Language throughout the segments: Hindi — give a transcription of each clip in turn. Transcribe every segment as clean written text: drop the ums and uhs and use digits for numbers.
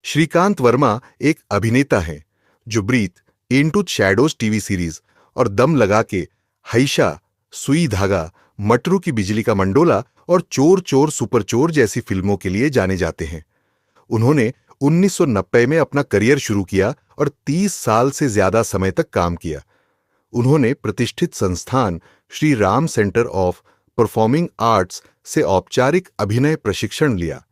श्रीकांत वर्मा एक अभिनेता हैं जो Breathe, Into Shadows TV series और दम लगा के, हईशा, सुई धागा, मटरू की बिजली का मंडोला और चोर चोर सुपर चोर जैसी फिल्मों के लिए जाने जाते हैं। उन्होंने 1990 में अपना करियर शुरू किया और 30 साल से ज्यादा समय तक काम किया। उन्होंने प्रतिष्ठित संस्थान Shri Ram centre of performing arts से औपचारिक अभिनय प्रशिक्षण लिया।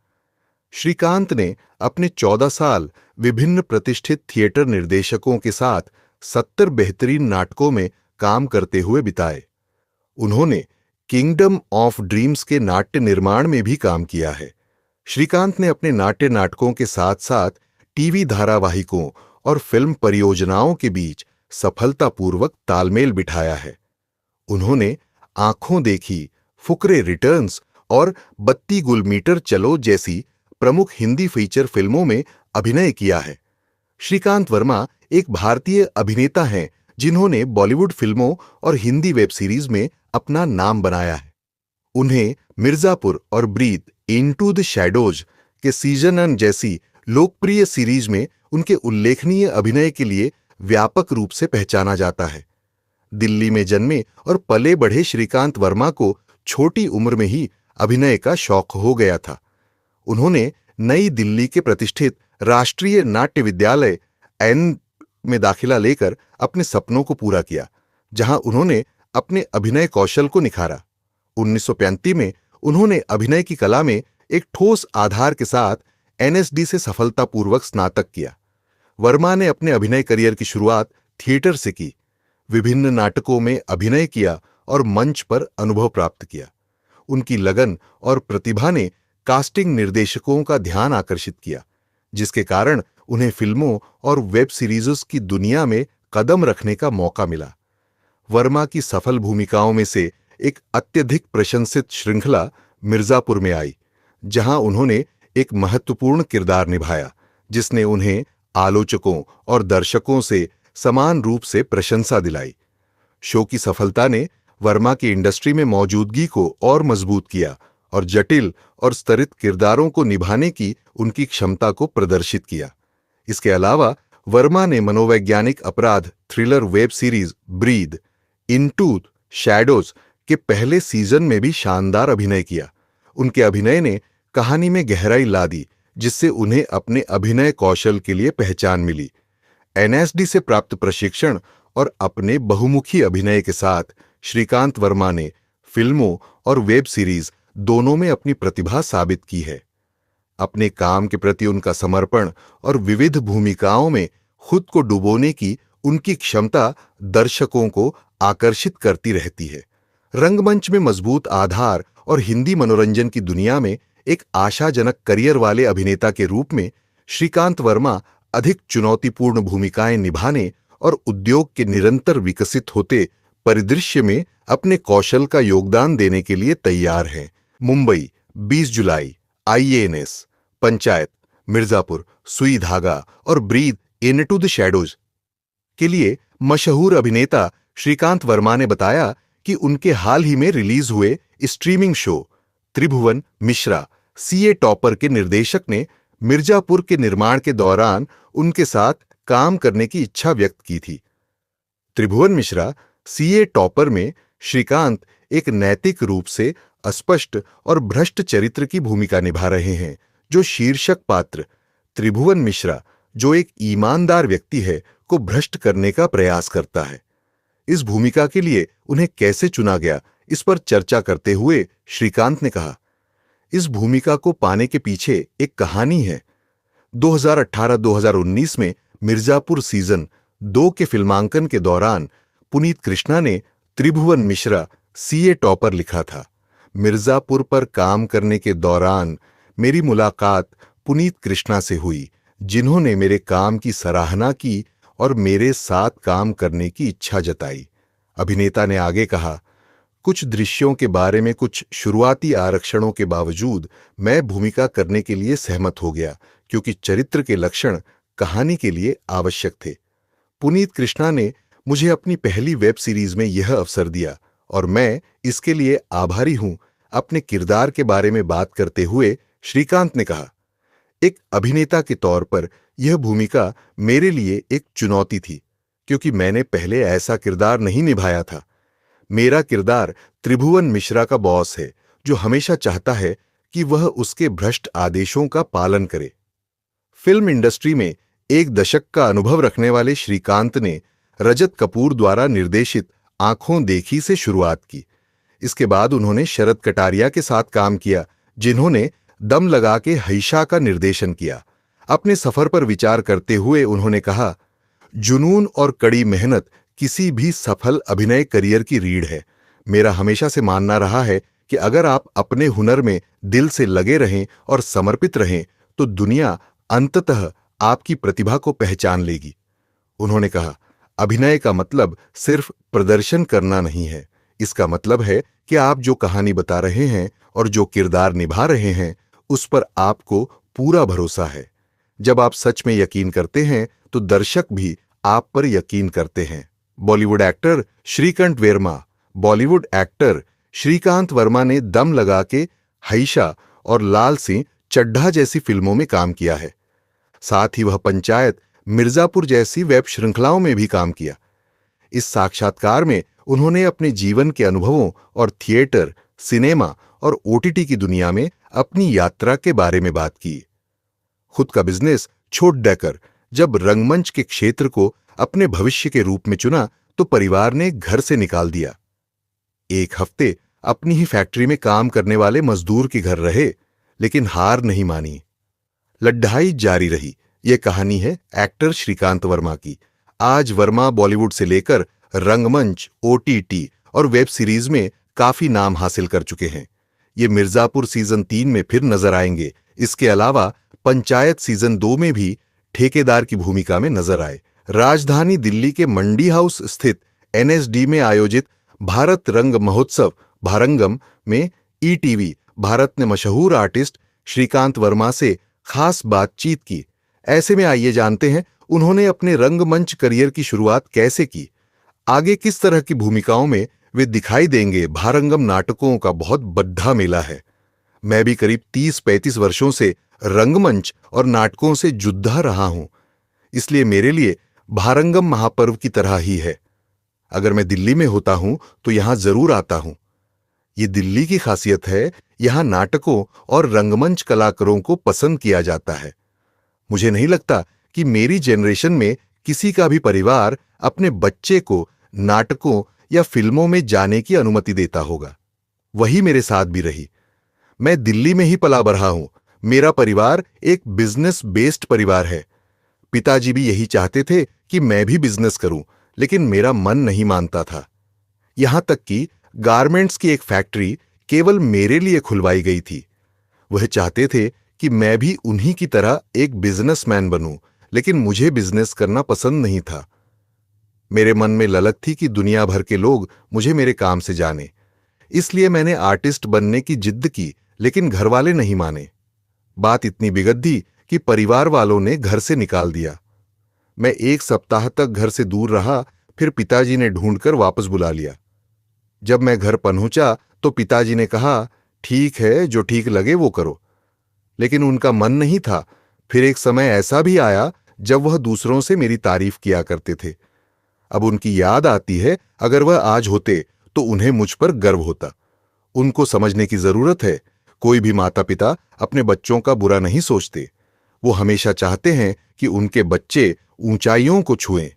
श्रीकांत ने अपने 14 साल विभिन्न प्रतिष्ठित थिएटर निर्देशकों के साथ 70 बेहतरीन नाटकों में काम करते हुए बिताए। उन्होंने किंगडम ऑफ ड्रीम्स के नाट्य निर्माण में भी काम किया है। श्रीकांत ने अपने नाट्य नाटकों के साथ साथ टीवी धारावाहिकों और फिल्म परियोजनाओं के बीच सफलतापूर्वक तालमेल बिठाया है। उन्होंने आंखों देखी, फुकरे रिटर्न्स और बत्ती गुल मीटर चलो जैसी प्रमुख हिंदी फीचर फिल्मों में अभिनय किया है। श्रीकांत वर्मा एक भारतीय अभिनेता हैं जिन्होंने बॉलीवुड फिल्मों और हिंदी वेब सीरीज में अपना नाम बनाया है। उन्हें मिर्जापुर और ब्रीथ, इनटू द शैडोज के सीजन जैसी लोकप्रिय सीरीज में उनके उल्लेखनीय अभिनय के लिए व्यापक रूप से पहचाना जाता है। दिल्ली में जन्मे और पले बढ़े श्रीकांत वर्मा को छोटी उम्र में ही अभिनय का शौक हो गया था। उन्होंने नई दिल्ली के प्रतिष्ठित राष्ट्रीय नाट्य विद्यालय एन में दाखिला लेकर अपने सपनों को पूरा किया, जहां उन्होंने अपने अभिनय कौशल को निखारा। 1935 में उन्होंने अभिनय की कला में एक ठोस आधार के साथ एनएसडी से सफलतापूर्वक स्नातक किया। वर्मा ने अपने अभिनय करियर की शुरुआत थिएटर से की, विभिन्न नाटकों में अभिनय किया और मंच पर अनुभव प्राप्त किया। उनकी लगन और प्रतिभा ने कास्टिंग निर्देशकों का ध्यान आकर्षित किया, जिसके कारण उन्हें फिल्मों और वेब सीरीज़ की दुनिया में कदम रखने का मौका मिला। वर्मा की सफल भूमिकाओं में से एक अत्यधिक प्रशंसित श्रृंखला मिर्जापुर में आई, जहां उन्होंने एक महत्वपूर्ण किरदार निभाया, जिसने उन्हें आलोचकों और दर्शकों से समान रूप से प्रशंसा दिलाई। शो की सफलता ने वर्मा की इंडस्ट्री में मौजूदगी को और मजबूत किया और जटिल और स्तरित किरदारों को निभाने की उनकी क्षमता को प्रदर्शित किया। इसके अलावा वर्मा ने मनोवैज्ञानिक अपराध thriller web series Breathe, Into Shadows के पहले सीजन में भी शानदार अभिनय किया। उनके अभिनय ने कहानी में गहराई ला दी, जिससे उन्हें अपने अभिनय कौशल के लिए पहचान मिली। एनएसडी से प्राप्त प्रशिक्षण और अपने बहुमुखी अभिनय के साथ श्रीकांत वर्मा ने फिल्मों और वेब सीरीज दोनों में अपनी प्रतिभा साबित की है। अपने काम के प्रति उनका समर्पण और विविध भूमिकाओं में खुद को डुबोने की उनकी क्षमता दर्शकों को आकर्षित करती रहती है। रंगमंच में मजबूत आधार और हिंदी मनोरंजन की दुनिया में एक आशाजनक करियर वाले अभिनेता के रूप में श्रीकांत वर्मा अधिक चुनौतीपूर्ण भूमिकाएं निभाने और उद्योग के निरंतर विकसित होते परिदृश्य में अपने कौशल का योगदान देने के लिए तैयार हैं। मुंबई, 20 जुलाई, आईएएनएस, पंचायत, मिर्जापुर, सुई धागा और ब्रीथ, इनटू द शैडोज के लिए मशहूर अभिनेता श्रीकांत वर्मा ने बताया कि उनके हाल ही में रिलीज हुए स्ट्रीमिंग शो त्रिभुवन मिश्रा सीए टॉपर के निर्देशक ने मिर्जापुर के निर्माण के दौरान उनके साथ काम करने की इच्छा व्यक्त की थी। त्रिभुवन मिश्रा सीए टॉपर में श्रीकांत एक नैतिक रूप से अस्पष्ट और भ्रष्ट चरित्र की भूमिका निभा रहे हैं, जो शीर्षक पात्र त्रिभुवन मिश्रा, जो एक ईमानदार व्यक्ति है, को भ्रष्ट करने का प्रयास करता है। इस भूमिका के लिए उन्हें कैसे चुना गया, इस पर चर्चा करते हुए श्रीकांत ने कहा, इस भूमिका को पाने के पीछे एक कहानी है। 2018-2019 में मिर्जापुर सीजन 2 के फिल्मांकन के दौरान पुनीत कृष्णा ने त्रिभुवन मिश्रा सीए टॉपर लिखा था। मिर्जापुर पर काम करने के दौरान मेरी मुलाकात पुनीत कृष्णा से हुई, जिन्होंने मेरे काम की सराहना की और मेरे साथ काम करने की इच्छा जताई। अभिनेता ने आगे कहा, कुछ दृश्यों के बारे में कुछ शुरुआती आरक्षणों के बावजूद मैं भूमिका करने के लिए सहमत हो गया, क्योंकि चरित्र के लक्षण कहानी के लिए आवश्यक थे। पुनीत कृष्णा ने मुझे अपनी पहली वेब सीरीज में यह अवसर दिया और मैं इसके लिए आभारी हूं। अपने किरदार के बारे में बात करते हुए श्रीकांत ने कहा, एक अभिनेता के तौर पर यह भूमिका मेरे लिए एक चुनौती थी, क्योंकि मैंने पहले ऐसा किरदार नहीं निभाया था। मेरा किरदार त्रिभुवन मिश्रा का बॉस है, जो हमेशा चाहता है कि वह उसके भ्रष्ट आदेशों का पालन करे। फिल्म इंडस्ट्री में एक दशक का अनुभव रखने वाले श्रीकांत ने रजत कपूर द्वारा निर्देशित आंखों देखी से शुरुआत की। इसके बाद उन्होंने शरद कटारिया के साथ काम किया, जिन्होंने दम लगा के हईशा का निर्देशन किया। अपने सफर पर विचार करते हुए उन्होंने कहा, जुनून और कड़ी मेहनत किसी भी सफल अभिनय करियर की रीढ़ है। मेरा हमेशा से मानना रहा है कि अगर आप अपने हुनर में दिल से लगे रहें और समर्पित रहें, तो दुनिया अंततः आपकी प्रतिभा को पहचान लेगी। उन्होंने कहा, अभिनय का मतलब सिर्फ प्रदर्शन करना नहीं है। इसका मतलब है कि आप जो कहानी बता रहे हैं और जो किरदार निभा रहे हैं, उस पर आपको पूरा भरोसा है। जब आप सच में यकीन करते हैं, तो दर्शक भी आप पर यकीन करते हैं। बॉलीवुड एक्टर श्रीकंठ वर्मा। बॉलीवुड एक्टर श्रीकांत वर्मा ने दम लगा के, हईशा और लाल सिंह चड्ढा जैसी फिल्मों में काम किया है। साथ ही वह पंचायत, मिर्जापुर जैसी वेब श्रृंखलाओं में भी काम किया। इस साक्षात्कार में उन्होंने अपने जीवन के अनुभवों और थिएटर, सिनेमा और ओटीटी की दुनिया में अपनी यात्रा के बारे में बात की। खुद का बिजनेस छोड़ देकर जब रंगमंच के क्षेत्र को अपने भविष्य के रूप में चुना, तो परिवार ने घर से निकाल दिया। एक हफ्ते अपनी ही फैक्ट्री में काम करने वाले मजदूर के घर रहे, लेकिन हार नहीं मानी। लड़ाई जारी रही। यह कहानी है एक्टर श्रीकांत वर्मा की। आज वर्मा बॉलीवुड से लेकर रंगमंच, ओटीटी और वेब सीरीज में काफी नाम हासिल कर चुके हैं। ये मिर्जापुर सीजन 3 में फिर नजर आएंगे। इसके अलावा पंचायत सीजन 2 में भी ठेकेदार की भूमिका में नजर आए। राजधानी दिल्ली के मंडी हाउस स्थित एनएसडी में आयोजित भारत रंग महोत्सव भारंगम में ईटीवी भारत ने मशहूर आर्टिस्ट श्रीकांत वर्मा से खास बातचीत की। ऐसे में आइए जानते हैं उन्होंने अपने रंगमंच करियर की शुरुआत कैसे की, आगे किस तरह की भूमिकाओं में वे दिखाई देंगे। भारंगम नाटकों का बहुत बड़ा मेला है। मैं भी करीब 30-35 वर्षों से रंगमंच और नाटकों से जुद्धा रहा हूं, इसलिए मेरे लिए भारंगम महापर्व की तरह ही है। अगर मैं दिल्ली में होता हूं तो यहां जरूर आता हूं। ये दिल्ली की खासियत है, यहां नाटकों और रंगमंच कलाकारों को पसंद किया जाता है। मुझे नहीं लगता कि मेरी जनरेशन में किसी का भी परिवार अपने बच्चे को नाटकों या फिल्मों में जाने की अनुमति देता होगा। वही मेरे साथ भी रही। मैं दिल्ली में ही पला बढ़ा हूं। मेरा परिवार एक बिजनेस बेस्ड परिवार है। पिताजी भी यही चाहते थे कि मैं भी बिजनेस करूं, लेकिन मेरा मन नहीं मानता था। यहां तक कि गारमेंट्स की एक फैक्ट्री केवल मेरे लिए खुलवाई गई थी। वह चाहते थे कि मैं भी उन्हीं की तरह एक बिजनेसमैन बनूं, लेकिन मुझे बिजनेस करना पसंद नहीं था। मेरे मन में ललक थी कि दुनिया भर के लोग मुझे मेरे काम से जाने। इसलिए मैंने आर्टिस्ट बनने की जिद की, लेकिन घरवाले नहीं माने। बात इतनी बिगड़ी कि परिवार वालों ने घर से निकाल दिया। मैं 1 सप्ताह तक घर से दूर रहा, फिर पिताजी ने ढूंढकर वापस बुला लिया। जब मैं घर पहुंचा तो पिताजी ने कहा, ठीक है, जो ठीक लगे वो करो। लेकिन उनका मन नहीं था। फिर एक समय ऐसा भी आया जब वह दूसरों से मेरी तारीफ किया करते थे। अब उनकी याद आती है, अगर वह आज होते तो उन्हें मुझ पर गर्व होता। उनको समझने की जरूरत है। कोई भी माता पिता अपने बच्चों का बुरा नहीं सोचते। वो हमेशा चाहते हैं कि उनके बच्चे ऊंचाइयों को छुएं।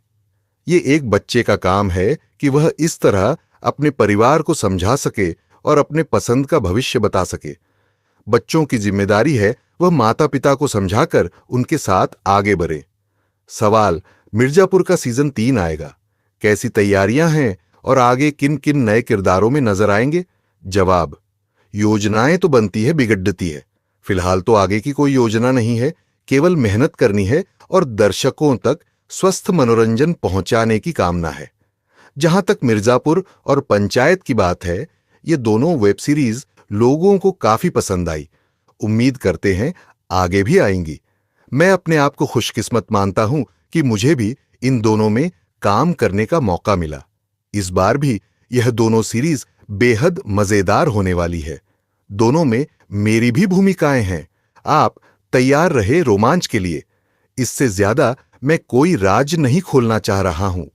ये एक बच्चे का काम है कि वह इस तरह अपने परिवार को समझा सके और अपने पसंद का भविष्य बता सके। बच्चों की जिम्मेदारी है वह माता पिता को समझाकर उनके साथ आगे बढ़े। सवाल, मिर्जापुर का सीजन 3 आएगा, कैसी तैयारियां हैं और आगे किन किन नए किरदारों में नजर आएंगे? जवाब, योजनाएं तो बनती है, बिगड़ती है। फिलहाल तो आगे की कोई योजना नहीं है, केवल मेहनत करनी है और दर्शकों तक स्वस्थ मनोरंजन पहुंचाने की कामना है। जहां तक मिर्जापुर और पंचायत की बात है, ये दोनों वेब सीरीज लोगों को काफी पसंद आई। उम्मीद करते हैं आगे भी आएंगी। मैं अपने आप को खुशकिस्मत मानता हूं कि मुझे भी इन दोनों में काम करने का मौका मिला। इस बार भी यह दोनों सीरीज बेहद मजेदार होने वाली है। दोनों में मेरी भी भूमिकाएं हैं। आप तैयार रहे रोमांच के लिए। इससे ज्यादा मैं कोई राज नहीं खोलना चाह रहा हूं।